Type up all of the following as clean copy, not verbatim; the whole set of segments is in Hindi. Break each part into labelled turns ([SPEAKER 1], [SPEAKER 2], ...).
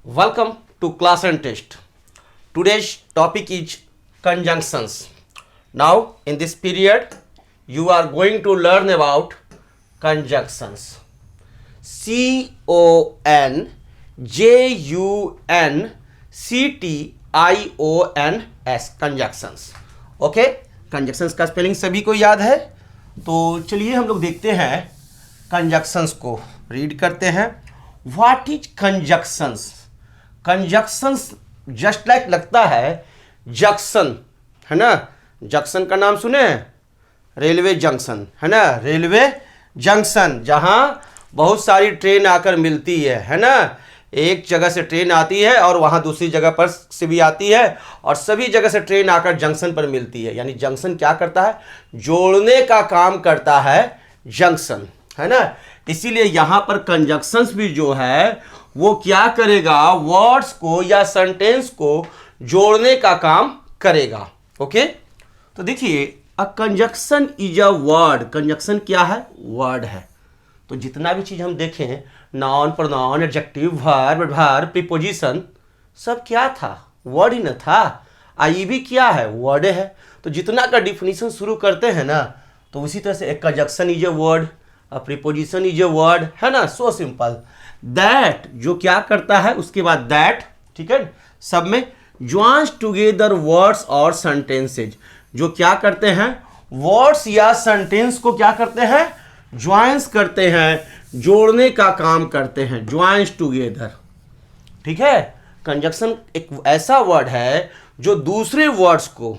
[SPEAKER 1] Welcome to class and test. Today's topic is conjunctions. Now, in this period, you are going to learn about conjunctions. CONJUNCTIONS conjunctions. Okay, conjunctions का स्पेलिंग सभी को याद है। तो चलिए हम लोग देखते हैं कंजक्शंस को, रीड करते हैं। What is conjunctions? Conjunctions just like लगता है जंक्शन, है ना। जंक्शन का नाम सुने हैं? रेलवे जंक्शन, है ना। रेलवे जंक्शन जहां बहुत सारी ट्रेन आकर मिलती है ना। एक जगह से ट्रेन आती है और वहां दूसरी जगह पर से भी आती है और सभी जगह से ट्रेन आकर जंक्शन पर मिलती है। यानी जंक्शन क्या करता है? जोड़ने का काम करता है जंक्शन, है ना। इसीलिए यहां पर कंजक्शंस भी जो है वो क्या करेगा? वर्ड्स को या सेंटेंस को जोड़ने का काम करेगा। ओके, तो देखिए, a conjunction is a word. Conjunction क्या है? वर्ड है। तो जितना भी चीज हम देखें, noun, pronoun, adjective, verb, adverb, preposition, सब क्या था? वर्ड ही न था। आई भी क्या है? वर्ड है। तो जितना का डिफिनीशन शुरू करते हैं ना, तो उसी तरह से एक conjunction is a word, a preposition is a word, है ना। So simple. दैट जो क्या करता है, उसके बाद दैट, ठीक है, सब में ज्वाइंस टुगेदर वर्ड्स और सेंटेंसेज, जो क्या करते हैं? वर्ड्स या सेंटेंस को क्या करते हैं? ज्वाइंस करते हैं, जोड़ने का काम करते हैं। ज्वाइंस टुगेदर, ठीक है। कंजक्शन एक ऐसा वर्ड है जो दूसरे वर्ड्स को,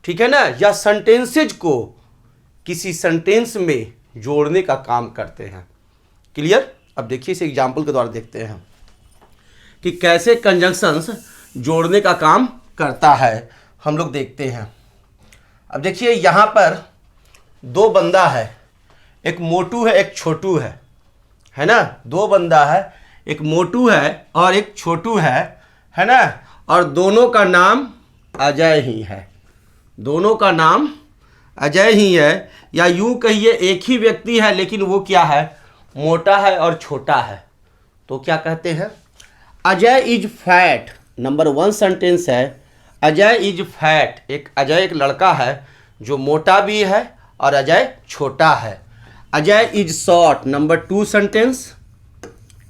[SPEAKER 1] ठीक है ना, या सेंटेंसेज को किसी सेंटेंस में जोड़ने का काम करते हैं। क्लियर? अब देखिए, इस एग्जाम्पल के द्वारा देखते हैं कि कैसे कंजक्शंस जोड़ने का काम करता है। हम लोग देखते हैं। अब देखिए, यहां पर दो बंदा है, एक मोटू है, एक छोटू है ना। दो बंदा है, एक मोटू है और एक छोटू है ना। और दोनों का नाम अजय ही है। दोनों का नाम अजय ही है, या यूं कहिए एक ही व्यक्ति है, लेकिन वो क्या है? मोटा है और छोटा है। तो क्या कहते हैं? Ajay is fat. Number 1 sentence है, अजय इज फैट। एक अजय एक लड़का है जो मोटा भी है और अजय छोटा है। Ajay is short. Number 2 sentence,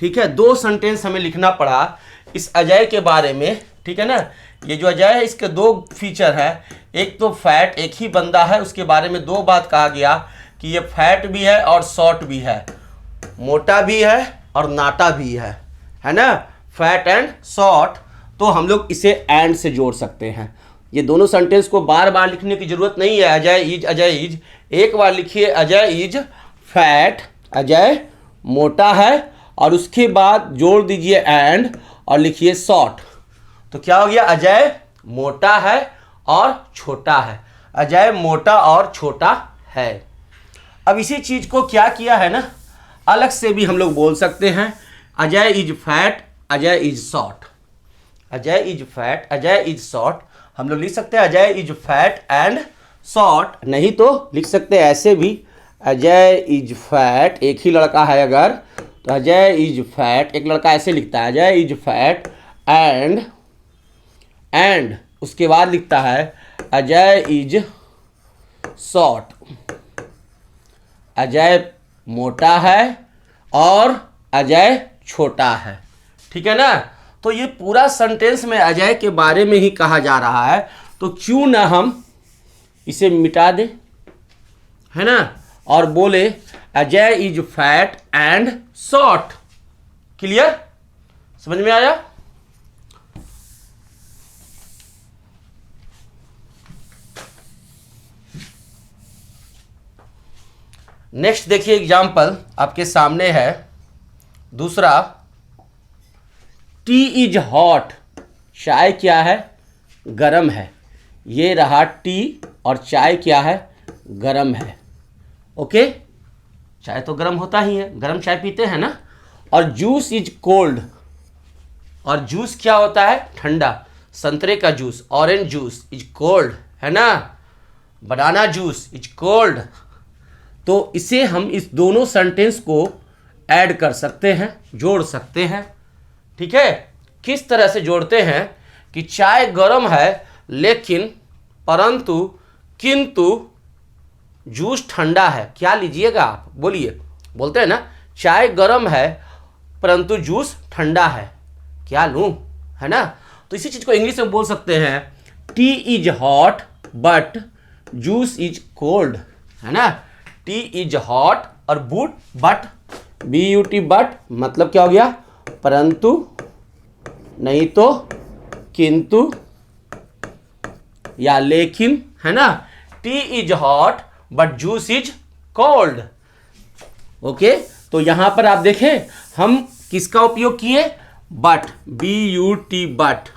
[SPEAKER 1] ठीक है। 2 सेंटेंस हमें लिखना पड़ा इस अजय के बारे में, ठीक है ना। ये जो अजय है, इसके 2 फीचर है। एक तो फैट, एक ही बंदा है, उसके बारे में 2 बात कहा गया कि ये फैट भी है और शॉर्ट भी है, मोटा भी है और नाटा भी है ना। Fat and short. तो हम लोग इसे एंड से जोड़ सकते हैं। ये दोनों सेंटेंस को बार बार लिखने की जरूरत नहीं है। अजय इज, अजय इज, एक बार लिखिए अजय इज फैट, अजय मोटा है, और उसके बाद जोड़ दीजिए एंड और लिखिए शॉर्ट। तो क्या हो गया? अजय मोटा है और छोटा है। अजय मोटा और छोटा है। अब इसी चीज को क्या किया है ना, अलग से भी हम लोग बोल सकते हैं। Ajay is fat, Ajay is short. Ajay is fat, Ajay is short. हम लोग लिख सकते हैं Ajay is fat and short. नहीं तो लिख सकते हैं ऐसे भी, अजय इज फैट, एक ही लड़का है अगर, तो अजय इज फैट, एक लड़का ऐसे लिखता है, अजय इज फैट एंड उसके बाद लिखता है अजय इज शॉर्ट। अजय मोटा है और अजय छोटा है, ठीक है ना। तो ये पूरा सेंटेंस में अजय के बारे में ही कहा जा रहा है। तो क्यों ना हम इसे मिटा दें, है ना, और बोले Ajay is fat and short. Clear? समझ में आया? नेक्स्ट देखिए, एग्जाम्पल आपके सामने है दूसरा। T is hot. चाय क्या है? गरम है। ये रहा टी और चाय क्या है? गरम है। ओके, चाय तो गरम होता ही है, गरम चाय पीते हैं ना। और जूस इज कोल्ड। और जूस क्या होता है? ठंडा। संतरे का juice, orange juice is cold, है ना। बनाना जूस इज कोल्ड। तो इसे हम इस दोनों सेंटेंस को ऐड कर सकते हैं, जोड़ सकते हैं, ठीक है, किस तरह से जोड़ते हैं कि चाय गर्म है लेकिन परंतु किंतु जूस ठंडा है। क्या लीजिएगा आप, बोलिए। बोलते हैं ना चाय गर्म है परंतु जूस ठंडा है, क्या लूँ, है ना। तो इसी चीज़ को इंग्लिश में बोल सकते हैं T is hot but juice is cold, है ना। टी इज हॉट और बट BUT बट मतलब क्या हो गया, परंतु, नहीं तो किंतु या लेकिन, है ना। T is hot but juice is cold. Okay, तो यहां पर आप देखें हम किसका उपयोग किए, बट, BUT बट,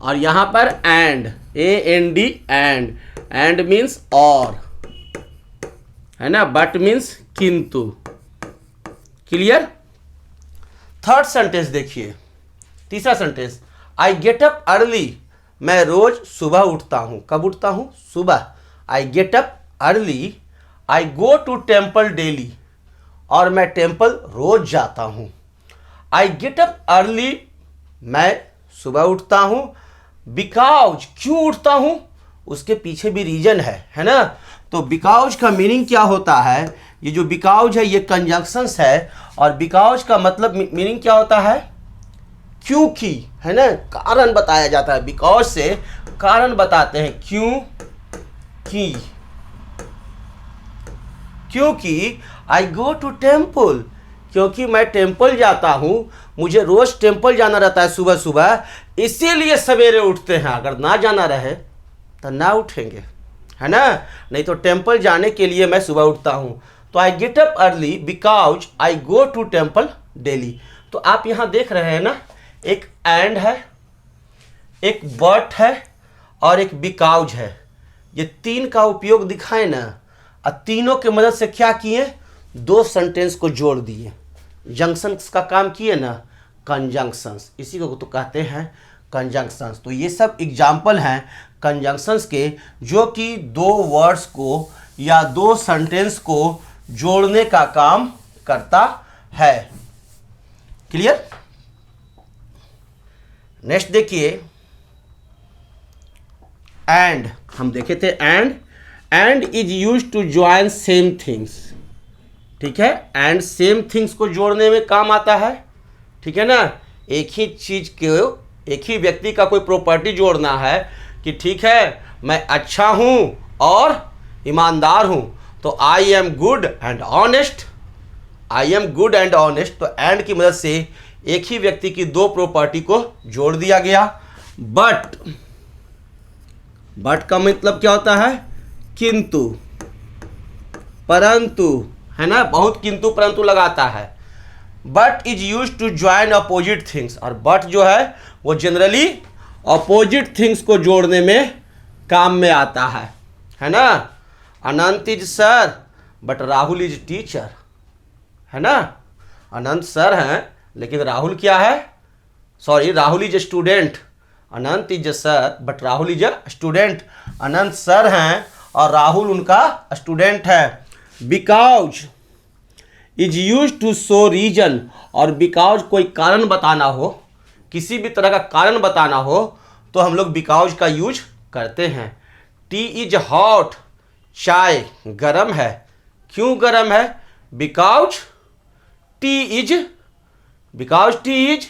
[SPEAKER 1] और यहां पर एंड, AND एंड मीन्स और, है ना, बट मीन्स किंतु। क्लियर। थर्ड सेंटेंस देखिए, तीसरा sentence, I get up early, मैं रोज सुबह उठता हूं। कब उठता हूं, सुबह। I get up early, I go to temple daily, और मैं टेम्पल रोज जाता हूं। आई गेट अप अर्ली, मैं सुबह उठता हूं, बिकॉज, क्यों उठता हूं, उसके पीछे भी रीजन है ना। तो बिकॉज का मीनिंग क्या होता है, ये जो बिकॉज है ये कंजंक्शंस है, और बिकॉज का मतलब मीनिंग क्या होता है, क्योंकि, है ना, कारण बताया जाता है। बिकॉज से कारण बताते हैं, क्योंकि आई गो टू टेम्पल, क्योंकि मैं टेम्पल जाता हूं, मुझे रोज टेम्पल जाना रहता है सुबह सुबह, इसीलिए सवेरे उठते हैं। अगर ना जाना रहे तो ना उठेंगे, है ना। नहीं तो टेम्पल जाने के लिए मैं सुबह उठता हूं। तो I get up early because I go to temple daily. तो आप यहां देख रहे हैं ना, एक एंड है, एक बट है और एक बिकॉज है। ये तीन का उपयोग दिखाए ना, और तीनों के मदद से क्या किए, दो सेंटेंस को जोड़ दिए। जंक्शंस का काम किए ना, कंजंक्शंस, इसी को तो कहते हैं कंजंक्शंस। तो ये सब एग्जाम्पल हैं कंजंक्शंस के, जो कि दो वर्ड्स को या दो सेंटेंस को जोड़ने का काम करता है। क्लियर। नेक्स्ट देखिए, एंड, हम देखे थे and is used to join same things. ठीक है, एंड सेम थिंग्स को जोड़ने में काम आता है। ठीक है ना, एक ही चीज को, एक ही व्यक्ति का कोई प्रॉपर्टी जोड़ना है कि ठीक है मैं अच्छा हूं और ईमानदार हूं, तो I am good and honest, I am good and honest. तो एंड की मदद से एक ही व्यक्ति की दो प्रॉपर्टी को जोड़ दिया गया। बट का मतलब क्या होता है, किंतु, परंतु, है ना, बहुत किंतु परंतु लगाता है। But is use to join opposite things, और बट जो है वो जनरली अपोजिट थिंग्स को जोड़ने में काम में आता है ना। Anant is sir but Rahul is teacher, है ना। अनंत सर हैं लेकिन राहुल क्या है, sorry, Rahul is a student. Anant is a sir but Rahul is a student. Anant sir हैं और राहुल उनका स्टूडेंट है। Because is use to show reason, और बिकॉज कोई कारण बताना हो, किसी भी तरह का कारण बताना हो तो हम लोग बिकॉज का यूज करते हैं। टी इज हॉट, चाय गरम है, क्यों गरम है, because T is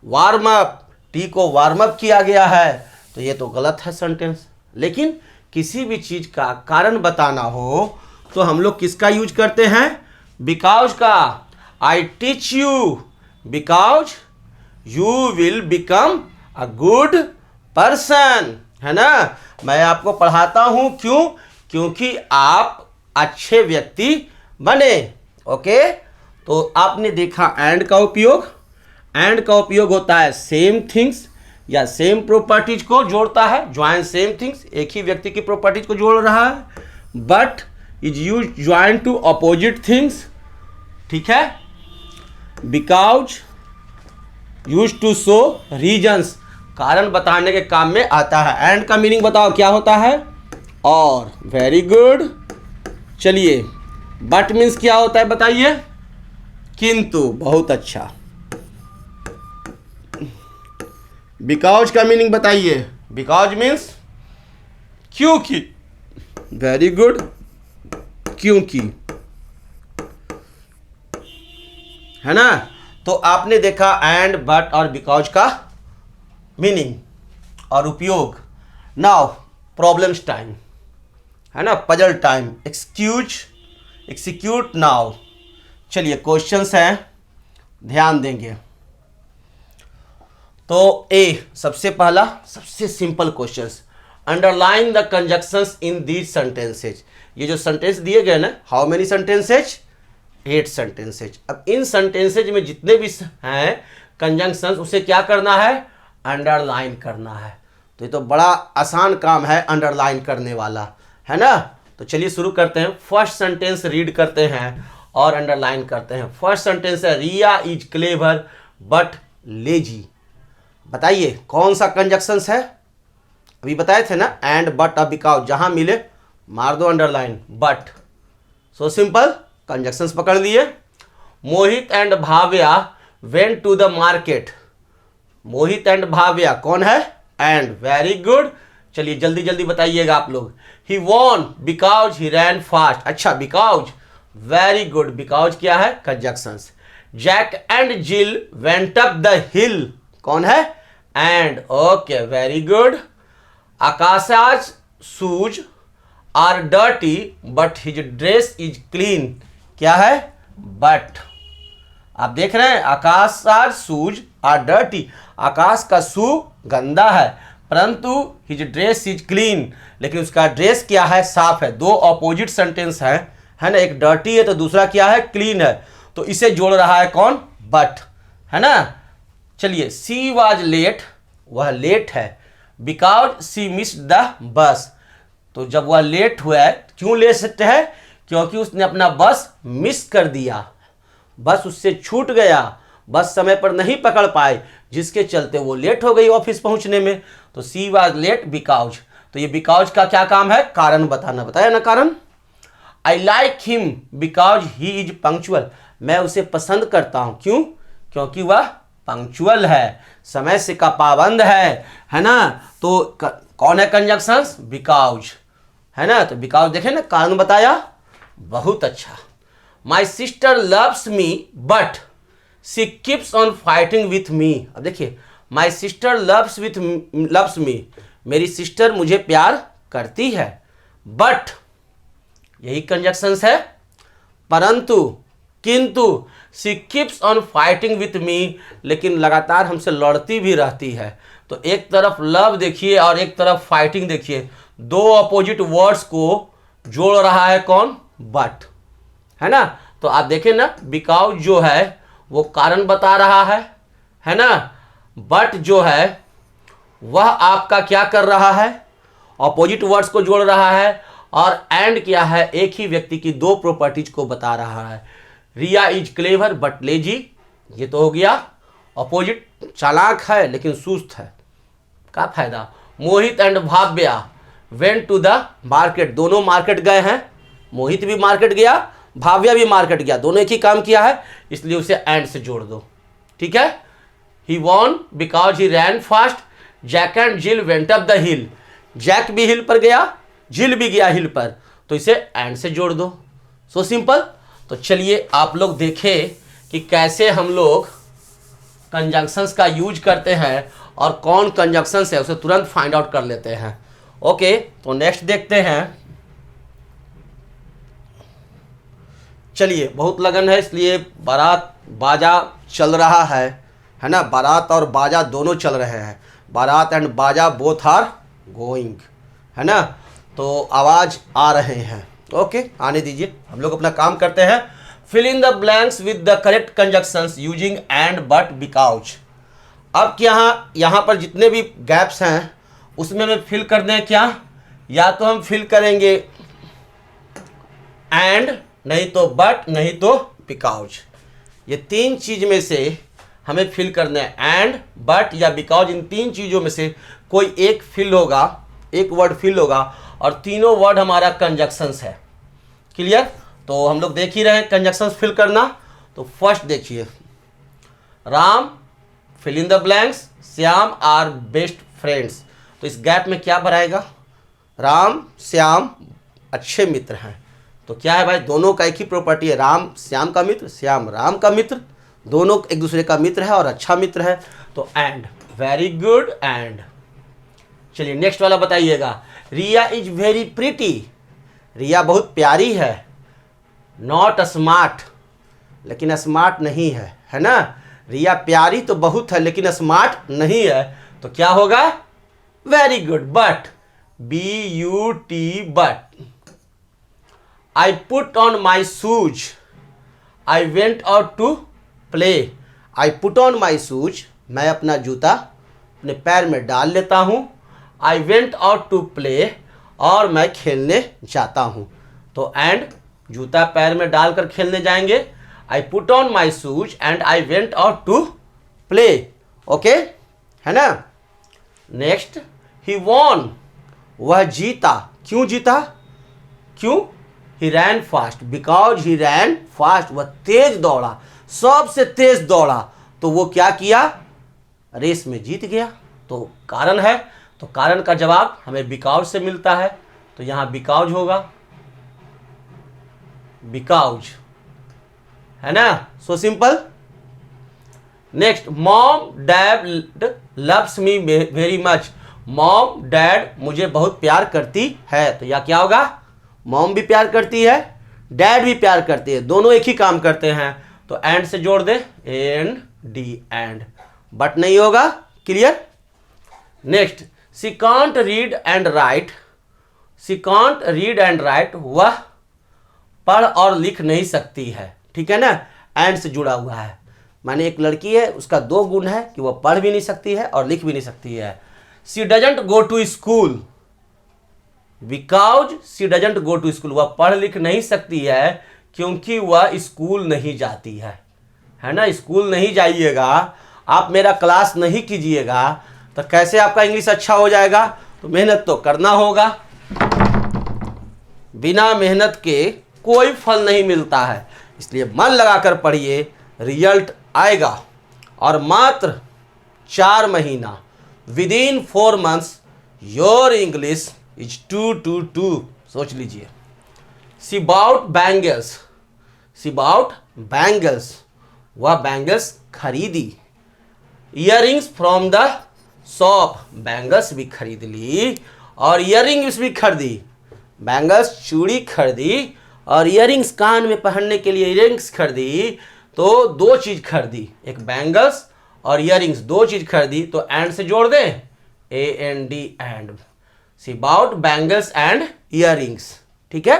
[SPEAKER 1] warm up, T को वार्म अप किया गया है। तो ये तो गलत है सेंटेंस। लेकिन किसी भी चीज का कारण बताना हो तो हम लोग किसका यूज करते हैं, बिकॉज का। I teach you because you will become a good person, है ना। मैं आपको पढ़ाता हूं, क्यों, क्योंकि आप अच्छे व्यक्ति बने। ओके, तो आपने देखा एंड का उपयोग। एंड का उपयोग होता है सेम थिंग्स या सेम प्रॉपर्टीज को जोड़ता है, ज्वाइन सेम थिंग्स, एक ही व्यक्ति की प्रॉपर्टीज को जोड़ रहा है। But is use join to opposite things, ठीक है। Because use to show reasons, कारण बताने के काम में आता है। एंड का मीनिंग बताओ क्या होता है, और। Very good. चलिए, बट मीन्स क्या होता है बताइए, किंतु, बहुत अच्छा। बिकॉज का मीनिंग बताइए। बिकॉज मीन्स क्योंकि। वेरी गुड, क्योंकि, है ना। तो आपने देखा एंड, बट और बिकॉज का मीनिंग और उपयोग। नाउ प्रॉब्लम्स टाइम, है ना, पजल टाइम। Execute now. चलिए क्वेश्चंस हैं, ध्यान देंगे। तो ए, सबसे पहला सबसे simple questions, underline the conjunctions in these sentences. ये जो सेंटेंस दिए गए ना, हाउ मेनी सेंटेंसेज, 8 सेंटेंसेज। अब इन सेंटेंसेज में जितने भी हैं कंजंक्शंस, उसे क्या करना है, अंडरलाइन करना है। तो ये तो बड़ा आसान काम है अंडरलाइन करने वाला, है ना। तो चलिए शुरू करते हैं। फर्स्ट सेंटेंस रीड करते हैं और अंडरलाइन करते हैं। फर्स्ट सेंटेंस है रिया इज क्लेवर बट लेजी। बताइए कौन सा कंजक्शंस है, अभी बताए थे ना, एंड, बट और बिकॉज, जहां मिले मार दो underline. But, so simple, conjunctions पकड़ लिए। Mohit and Bhavya went to the market. Mohit and Bhavya कौन है, एंड। वेरी गुड, चलिए जल्दी जल्दी बताइएगा आप लोग। He won because he ran fast. अच्छा, बिकॉज, वेरी गुड, बिकॉज क्या है, conjunctions. Jack and Jill went up the hill, कौन है, and. Okay, very good. Akash's shoes are dirty but his dress is clean, क्या है, बट। आप देख रहे हैं, Akash's shoes are dirty, Akash का शू गंदा है, परंतु हिज ड्रेस इज क्लीन, लेकिन उसका ड्रेस क्या है, साफ है। दो ऑपोजिट सेंटेंस है ना, एक डर्टी है तो दूसरा क्या है, क्लीन है। तो इसे जोड़ रहा है कौन, बट, है ना। चलिए, सी वाज लेट, वह लेट है, because she missed the bus. तो जब वह लेट हुआ है, क्यों लेट है, क्योंकि उसने अपना बस मिस कर दिया, बस उससे छूट गया, बस समय पर नहीं पकड़ पाए, जिसके चलते वो लेट हो गई ऑफिस पहुंचने में। तो सी वाज लेट बिकॉज। तो ये बिकॉज का क्या काम है, कारण बताना। बताया ना कारण। I like him because he is punctual. मैं उसे पसंद करता हूं, क्यों, क्योंकि वह पंक्चुअल है, समय से का पाबंद है ना। तो कौन है कंजक्शंस, बिकॉज, है ना। तो बिकॉज देखे ना, कारण बताया, बहुत अच्छा। My sister loves me but she keeps on fighting with me. अब देखिए, माई सिस्टर लव्स मी, मेरी सिस्टर मुझे प्यार करती है, बट, यही कंजक्शंस है, परंतु, किंतु, she keeps on fighting with me, लेकिन लगातार हमसे लड़ती भी रहती है। तो एक तरफ लव देखिए और एक तरफ फाइटिंग देखिए, दो अपोजिट वर्ड्स को जोड़ रहा है कौन, बट, है ना। तो आप देखें ना, बिकॉज जो है वो कारण बता रहा है ना। बट जो है वह आपका क्या कर रहा है, अपोजिट वर्ड्स को जोड़ रहा है। और एंड क्या है, एक ही व्यक्ति की दो प्रॉपर्टीज को बता रहा है। रिया इज क्लेवर बट लेजी, ये तो हो गया अपोजिट, चालाक है लेकिन सुस्त है, क्या फायदा। Mohit and Bhavya went to the market, दोनों मार्केट गए हैं, मोहित भी मार्केट गया, भाव्या भी मार्केट गया, दोनों एक ही काम किया है, इसलिए उसे एंड से जोड़ दो, ठीक है। He won because he ran fast, Jack and Jill went up the hill, Jack भी हिल पर गया, जिल भी गया हिल पर, तो इसे एंड से जोड़ दो। So simple. तो चलिए आप लोग देखें कि कैसे हम लोग कंजंक्शंस का यूज करते हैं और कौन कंजंक्शंस है उसे तुरंत फाइंड आउट कर लेते हैं। ओके, तो नेक्स्ट देखते हैं। चलिए, बहुत लगन है इसलिए बारात बाजा चल रहा है ना, बारात और बाजा दोनों चल रहे हैं, बारात एंड बाजा बोथ आर गोइंग, है ना। तो आवाज़ आ रहे हैं, ओके, आने दीजिए, हम लोग अपना काम करते हैं। Fill in the blanks with the correct conjunctions using and, but, because. अब क्या यहाँ पर जितने भी गैप्स हैं उसमें हमें फिल कर दें क्या, या तो हम फिल करेंगे एंड, नहीं तो बट, नहीं तो बिकॉज। ये तीन चीज में से हमें फिल करना है, एंड, बट या बिकॉज। इन तीन चीज़ों में से कोई एक फिल होगा, एक वर्ड फिल होगा, और तीनों वर्ड हमारा कंजक्शंस है। क्लियर। तो हम लोग देख ही रहे हैं कंजक्शंस फिल करना। तो फर्स्ट देखिए, Ram fill in the blanks, Shyam are best friends. तो इस गैप में क्या भराएगा? राम श्याम अच्छे मित्र हैं। तो क्या है भाई, दोनों का एक ही प्रॉपर्टी है, राम श्याम का मित्र, श्याम राम का मित्र, दोनों एक दूसरे का मित्र है और अच्छा मित्र है। तो एंड, वेरी गुड एंड। चलिए नेक्स्ट वाला बताइएगा। रिया इज वेरी प्रिटी, रिया बहुत प्यारी है। नॉट स्मार्ट, लेकिन स्मार्ट नहीं है ना। रिया प्यारी तो बहुत है लेकिन स्मार्ट नहीं है, तो क्या होगा? Very good, but, BUT but. I put on my shoes, I went out to play. I put on my shoes, मैं अपना जूता अपने पैर में डाल लेता हूँ। I went out to play, और मैं खेलने जाता हूँ। तो एंड, जूता पैर में डालकर खेलने जाएंगे। I put on my shoes and I went out to play. Okay, है ना। नेक्स्ट, ही वॉन, वह जीता। क्यों जीता? क्यों? He ran fast, because he ran fast, वह तेज दौड़ा, सबसे तेज दौड़ा। तो वो क्या किया? रेस में जीत गया। तो कारण है, तो कारण का जवाब हमें बिकॉज से मिलता है। तो यहां बिकॉज होगा, बिकॉज, है ना। So simple. Next, mom dad loves me very much. Mom dad मुझे बहुत प्यार करती है। तो यह क्या होगा? मॉम भी प्यार करती है, डैड भी प्यार करती है, दोनों एक ही काम करते हैं। तो एंड से जोड़ दे, एंड डी एंड, बट नहीं होगा। Clear. Next, she can't read and right, she can't read and right, वह पढ़ और लिख नहीं सकती है। ठीक है ना, एंड से जुड़ा हुआ है। माने एक लड़की है, उसका दो गुण है कि वह पढ़ भी नहीं सकती है और लिख भी नहीं सकती है। She doesn't go to school, because she doesn't go to school, वह पढ़ लिख नहीं सकती है क्योंकि वह स्कूल नहीं जाती है ना। स्कूल नहीं जाइएगा, आप मेरा क्लास नहीं कीजिएगा तो कैसे आपका इंग्लिश अच्छा हो जाएगा? तो मेहनत तो करना होगा, बिना मेहनत के कोई फल नहीं मिलता है। इसलिए मन लगाकर पढ़िए, रिजल्ट आएगा। और मात्र 4 महीना, with in 4 months your English is 222। सोच लीजिए। सी बाउट बैंगल्स, सी बाउट बैंगल्स, वह बैंगल्स खरीदी। Earrings from the shop, bangles भी खरीद ली और इयररिंग्स भी खरीदी। बैंगल्स चूड़ी खरीदी और इयररिंग्स कान में पहनने के लिए इयररिंग्स खरीदी। तो 2 चीज खरीदी, एक बैंगल्स और इयररिंग्स, 2 चीज खरीदी। तो एंड से जोड़ दें, AND and. She bought bangles and earrings. ठीक है।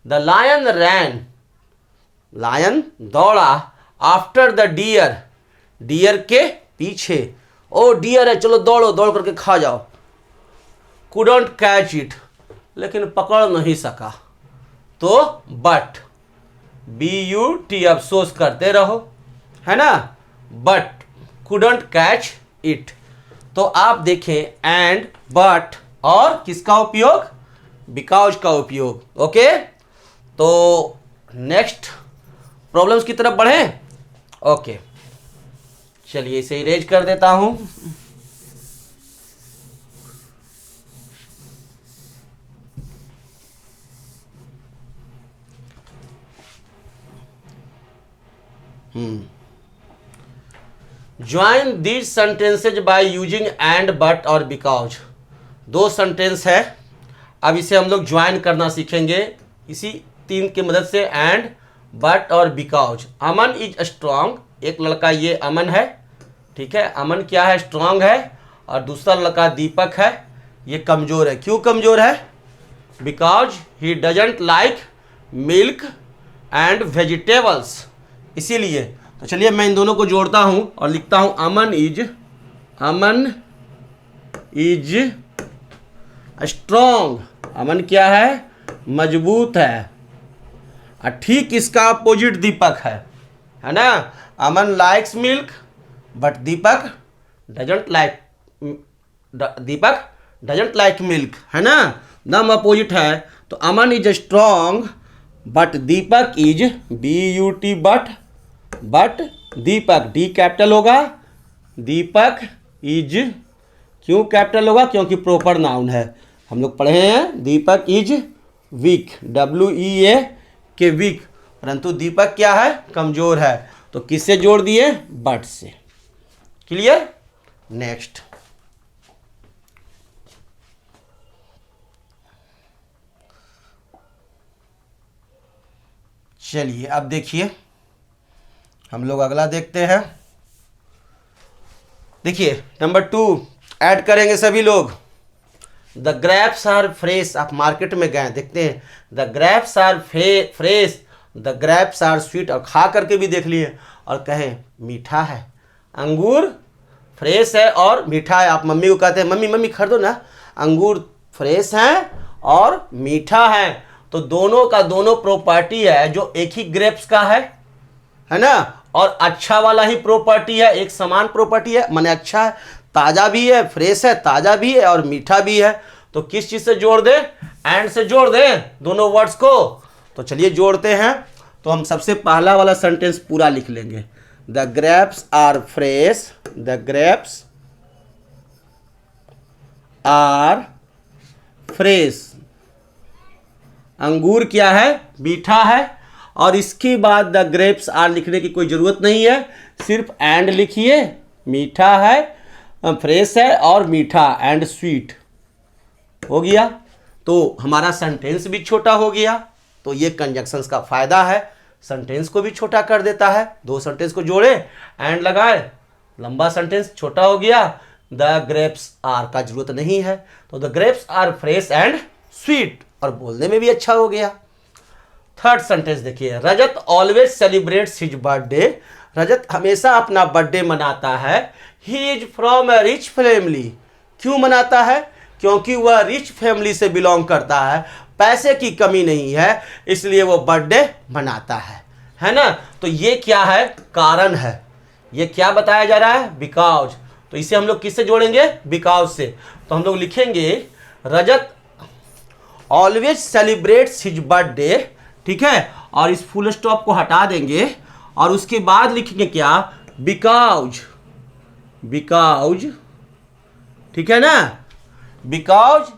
[SPEAKER 1] द लायन रैन, लायन दौड़ा। आफ्टर द डियर, डियर के पीछे। ओ डियर है, चलो दौड़ो, दौड़ करके खा जाओ। कुडंट कैच इट, लेकिन पकड़ नहीं सका। तो बट, BUT, अफसोस करते रहो, है ना। But couldn't catch it. तो आप देखें एंड, बट और किसका उपयोग? बिकॉज का उपयोग। ओके, तो नेक्स्ट प्रॉब्लम्स की तरफ बढ़ें। ओके, चलिए इसे इरेज कर देता हूं। Join these sentences by using and, but और बिकॉज। 2 सेंटेंस है, अब इसे हम लोग ज्वाइन करना सीखेंगे इसी 3 की मदद से, एंड, बट और बिकॉज। अमन इज स्ट्रांग, एक लड़का ये अमन है, ठीक है। अमन क्या है? स्ट्रांग है। और दूसरा लड़का दीपक है, ये कमजोर है। क्यों कमजोर है? Because he doesn't like milk and vegetables, इसीलिए। तो चलिए मैं इन दोनों को जोड़ता हूं और लिखता हूं अमन इज स्ट्रॉन्ग। अमन क्या है? मजबूत है। और ठीक इसका अपोजिट दीपक है ना। Aman likes milk but Deepak doesn't like milk, है ना। दम अपोजिट है। तो Aman is strong but Deepak is BUT, but Deepak, D capital होगा, दीपक इज, क्यों कैपिटल होगा? क्योंकि प्रॉपर नाउन है। हम लोग पढ़े हैं दीपक इज वीक, WEAK वीक, परंतु दीपक क्या है? कमजोर है। तो किससे जोड़ दिए? बट से। क्लियर? नेक्स्ट, चलिए अब देखिए हम लोग अगला देखते हैं। देखिए नंबर 2 ऐड करेंगे सभी लोग। The grapes are fresh. आप मार्केट में गए देखते हैं, the grapes are fresh, the grapes are sweet, और खा करके भी देख लिए और कहें मीठा है। अंगूर फ्रेश है और मीठा है। आप मम्मी को कहते हैं मम्मी मम्मी खरीदो ना, अंगूर फ्रेश हैं और मीठा है। तो दोनों का दोनों प्रॉपर्टी है जो एक ही ग्रेप्स का है ना, और अच्छा वाला ही प्रॉपर्टी है, एक समान प्रॉपर्टी है, माने अच्छा है, ताज़ा भी है, फ्रेश है, ताज़ा भी है और मीठा भी है। तो किस चीज़ से जोड़ दे? एंड से जोड़ दे दोनों वर्ड्स को। तो चलिए जोड़ते हैं। तो हम सबसे पहला वाला सेंटेंस पूरा लिख लेंगे। The grapes are fresh, the grapes are fresh, अंगूर क्या है? मीठा है। और इसके बाद द ग्रेप्स आर लिखने की कोई ज़रूरत नहीं है, सिर्फ एंड लिखिए। मीठा है, फ्रेश है और मीठा, एंड स्वीट हो गया। तो हमारा सेंटेंस भी छोटा हो गया। तो ये कंजक्शंस का फ़ायदा है, सेंटेंस को भी छोटा कर देता है। 2 सेंटेंस को जोड़े, एंड लगाए, लंबा सेंटेंस छोटा हो गया। द ग्रेप्स आर का जरूरत नहीं है, तो the grapes are fresh and sweet, और बोलने में भी अच्छा हो गया। थर्ड सेंटेंस देखिए, रजत ऑलवेज सेलिब्रेट्स हिज बर्थडे। रजत हमेशा अपना बर्थडे मनाता है। He is from a rich family. क्यों मनाता है? क्योंकि वह रिच फैमिली से बिलोंग करता है, पैसे की कमी नहीं है, इसलिए वो बर्थडे मनाता है ना। तो ये क्या है? कारण है। ये क्या बताया जा रहा है? बिकॉज। तो इसे हम लोग किससे जोड़ेंगे? बिकॉज से। तो हम लोग लिखेंगे रजत ऑलवेज सेलिब्रेट्स हिज बर्थडे, ठीक है, और इस फुल स्टॉप को हटा देंगे और उसके बाद लिखेंगे क्या? बिकॉज। बिकॉज, ठीक है ना, because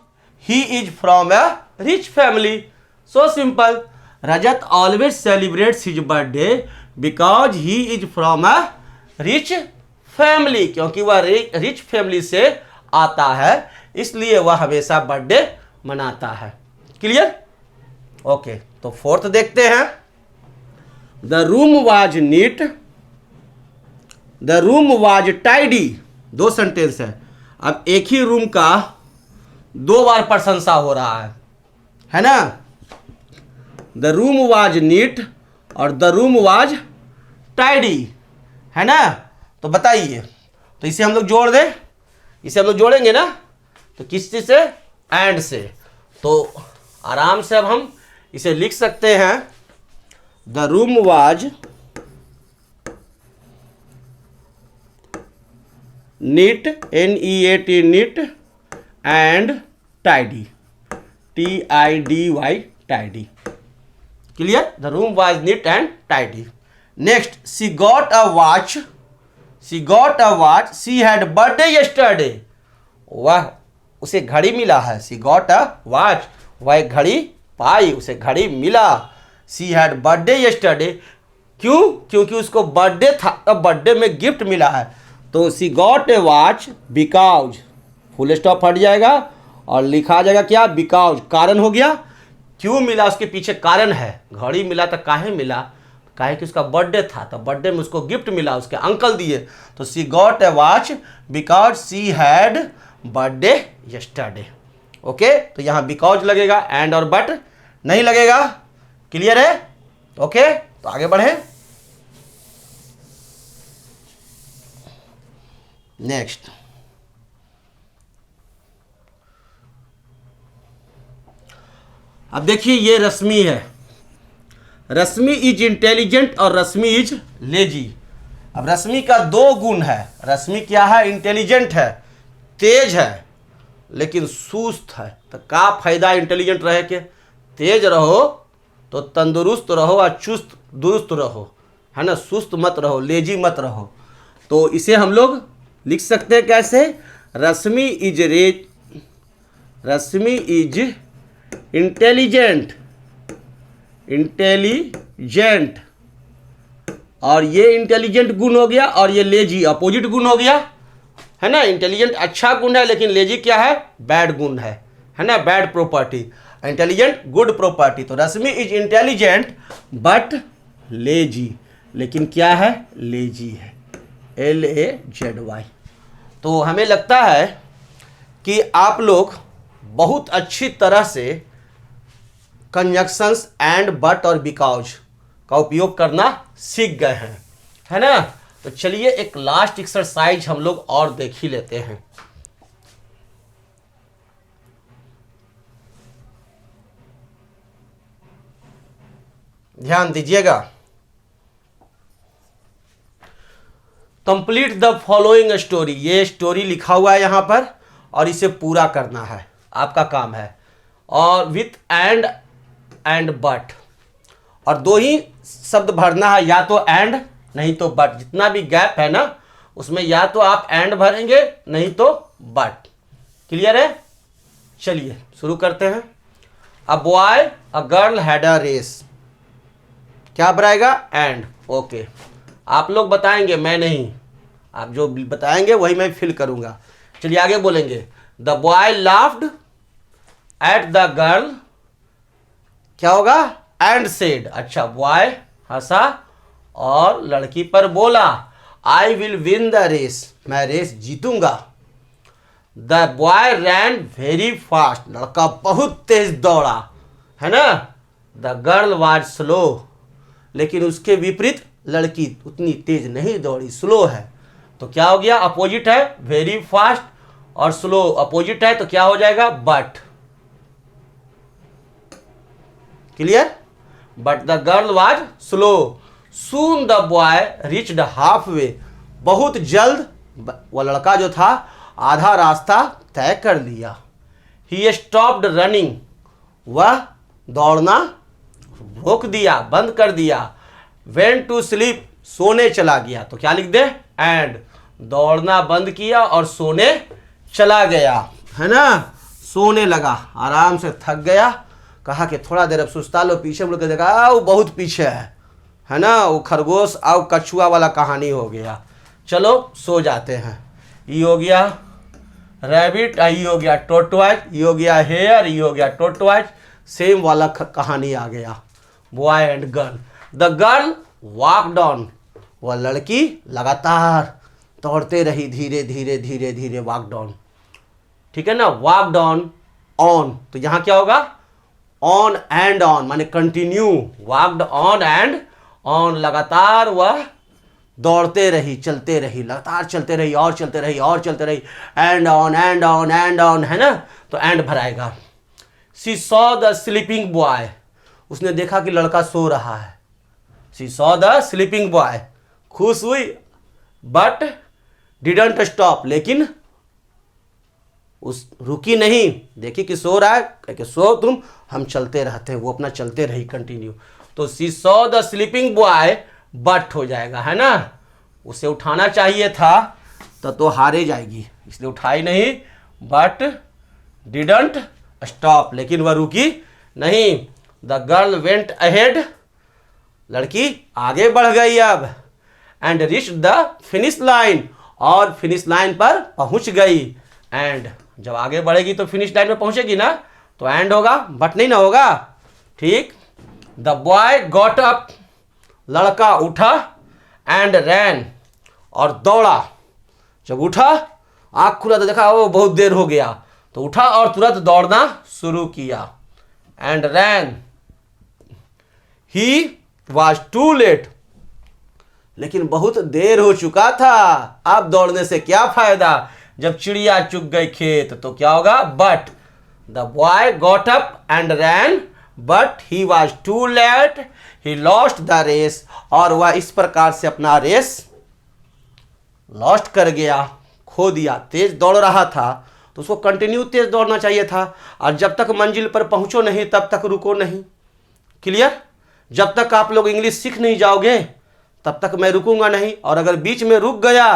[SPEAKER 1] he is from a rich family. So simple. Rajat always celebrates his birthday because he is from a rich family, क्योंकि वह रिच फैमिली से आता है, इसलिए वह हमेशा बर्थडे मनाता है। क्लियर? ओके। तो फोर्थ देखते हैं। The room was neat, the room was tidy. 2 sentence है। अब एक ही रूम का 2 बार प्रशंसा हो रहा है ना। द रूम वाज नीट और द रूम वाज टाइडी, है ना। तो बताइए, तो इसे हम लोग जोड़ दें, इसे हम लोग जोड़ेंगे ना, तो किस चीज से? एंड से। तो आराम से अब हम इसे लिख सकते हैं। The room was neat, NEAT, neat, and tidy, TIDY, tidy. Clear? The room was neat and tidy. Next, she got a watch, she got a watch, she had birthday yesterday. वह, उसे घड़ी मिला है। शी गॉट अ वॉच, वह एक घड़ी पाई, उसे घड़ी मिला। She had birthday yesterday. क्यों? क्योंकि उसको बर्थडे था, अब बर्थडे में गिफ्ट मिला है। तो she got a watch because, full stop हट जाएगा और लिखा जाएगा क्या? बिकॉज। कारण हो गया। क्यों मिला? उसके पीछे कारण है। घड़ी मिला तो काहे मिला? काहे कि उसका बर्थडे था, तो बर्थडे में उसको गिफ्ट मिला, उसके अंकल दिए। तो she got a watch because she had birthday yesterday. Okay. तो यहाँ बिकॉज लगेगा, एंड और बट नहीं लगेगा। क्लियर है? ओके। तो आगे बढ़े। नेक्स्ट, अब देखिए ये रश्मि है। रश्मि इज इंटेलिजेंट और रश्मि इज लेजी। अब रश्मि का 2 गुण है। रश्मि क्या है? इंटेलिजेंट है, तेज है, लेकिन सुस्त है। तो का फायदा इंटेलिजेंट रहे के? तेज रहो तो तंदुरुस्त रहो और चुस्त दुरुस्त रहो, है ना। सुस्त मत रहो, लेजी मत रहो। तो इसे हम लोग लिख सकते हैं कैसे, रश्मि इज इंटेलिजेंट, और ये इंटेलिजेंट गुण हो गया और ये लेजी अपोजिट गुण हो गया, है ना। इंटेलिजेंट अच्छा गुण है लेकिन लेजी क्या है, बैड गुण है ना, bad property. Intelligent good property. तो रश्मि इज इंटेलिजेंट बट लेजी, लेकिन क्या है, लेजी है, LAZY। तो हमें लगता है कि आप लोग बहुत अच्छी तरह से कंजक्शंस एंड बट और बिकॉज का उपयोग करना सीख गए हैं, है ना। तो चलिए एक लास्ट एक्सरसाइज हम लोग और देख ही लेते हैं। ध्यान दीजिएगा। कंप्लीट द फॉलोइंग स्टोरी, ये स्टोरी लिखा हुआ है यहां पर और इसे पूरा करना है, आपका काम है। और विथ एंड बट, और दो ही शब्द भरना है, या तो एंड नहीं तो बट। जितना भी गैप है ना उसमें या तो आप एंड भरेंगे नहीं तो बट। क्लियर है? चलिए शुरू करते हैं। A boy a girl had a race, क्या भराएगा, एंड। ओके, आप लोग बताएंगे, मैं नहीं, आप जो बताएंगे वही मैं फिल करूंगा। चलिए आगे बोलेंगे। The boy laughed at the girl, क्या होगा, एंड सेड। अच्छा, बॉय हंसा और लड़की पर बोला, I will win the race, मैं रेस जीतूंगा। The boy ran very fast, लड़का बहुत तेज दौड़ा, है ना। द गर्ल वाज स्लो, लेकिन उसके विपरीत लड़की उतनी तेज नहीं दौड़ी, स्लो है। तो क्या हो गया, अपोजिट है, वेरी फास्ट और स्लो अपोजिट है, तो क्या हो जाएगा, but. Clear? But the girl was slow. Soon the boy reached half way, बहुत जल्द वह लड़का जो था आधा रास्ता तय कर लिया। ही स्टॉप्ड रनिंग, वह दौड़ना रोक दिया, बंद कर दिया। वेंट टू स्लीप, सोने चला गया। तो क्या लिख दे, एंड। दौड़ना बंद किया और सोने चला गया, है ना। सोने लगा, आराम से थक गया, कहा कि थोड़ा देर अब सुस्ता लो। पीछे मुड़ के देखा, आओ बहुत पीछे है ना, वो खरगोश आओ कछुआ वाला कहानी हो गया। चलो सो जाते हैं। ये हो गया रैबिट, ये हो गया टोटवाइज, ये हो गया हेयर, ये हो गया टोटवाइज, सेम वाला कहानी आ गया। Boy and girl. The girl walked on, वह लड़की लगातार दौड़ते रही, धीरे धीरे धीरे धीरे, वॉकड ऑन, ठीक है ना। वॉकड ऑन, ऑन, तो यहां क्या होगा, ऑन एंड ऑन, माने continue. Walked on and on, लगातार वह दौड़ते रही, चलते रही, लगातार चलते रही और चलते रही और चलते रही। And on and on and on, है ना, तो एंड भराएगा। She saw the sleeping boy, उसने देखा कि लड़का सो रहा है। She saw the sleeping boy, खुश हुई, बट डिडंट स्टॉप, लेकिन उस रुकी नहीं, देखी कि सो रहा है, कह के सो तुम, हम चलते रहते हैं, वो अपना चलते रही कंटिन्यू। तो she saw the sleeping boy, but हो जाएगा, है ना। उसे उठाना चाहिए था तो हारे जाएगी, इसलिए उठाई नहीं, बट डिडंट स्टॉप, लेकिन वह रुकी नहीं। द गर्ल वेंट अहेड, लड़की आगे बढ़ गई अब। And rich the finish line, और फिनिश लाइन पर पहुंच गई। एंड जब आगे बढ़ेगी तो फिनिश लाइन में पहुंचेगी ना, तो एंड होगा, बट नहीं ना होगा, ठीक। द बॉय गॉट अप, लड़का उठा, एंड रैन, और दौड़ा। जब उठा, आँख खुला तो देखा वो बहुत देर हो गया, तो उठा और तुरंत दौड़ना शुरू किया। And ran, he was too late, लेकिन बहुत देर हो चुका था। अब दौड़ने से क्या फायदा, जब चिड़िया चुग गई खेत, तो क्या होगा, but. The boy got up and ran, but he was too late, he lost the race, और वह इस प्रकार से अपना रेस लॉस्ट कर गया, खो दिया। तेज दौड़ रहा था तो उसको कंटिन्यू तेज दौड़ना चाहिए था, और जब तक मंजिल पर पहुंचो नहीं तब तक रुको नहीं। क्लियर? जब तक आप लोग इंग्लिश सीख नहीं जाओगे तब तक मैं रुकूंगा नहीं, और अगर बीच में रुक गया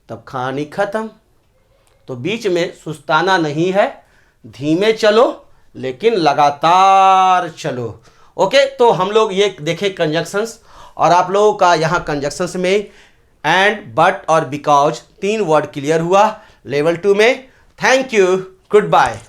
[SPEAKER 1] तब कहानी खत्म। तो बीच में सुस्ताना नहीं है, धीमे चलो लेकिन लगातार चलो। ओके, तो हम लोग ये देखे कंजक्शंस, और आप लोगों का यहाँ कंजक्शंस में एंड, बट और बिकॉज 3 वर्ड क्लियर हुआ लेवल 2 में। Thank you, good bye.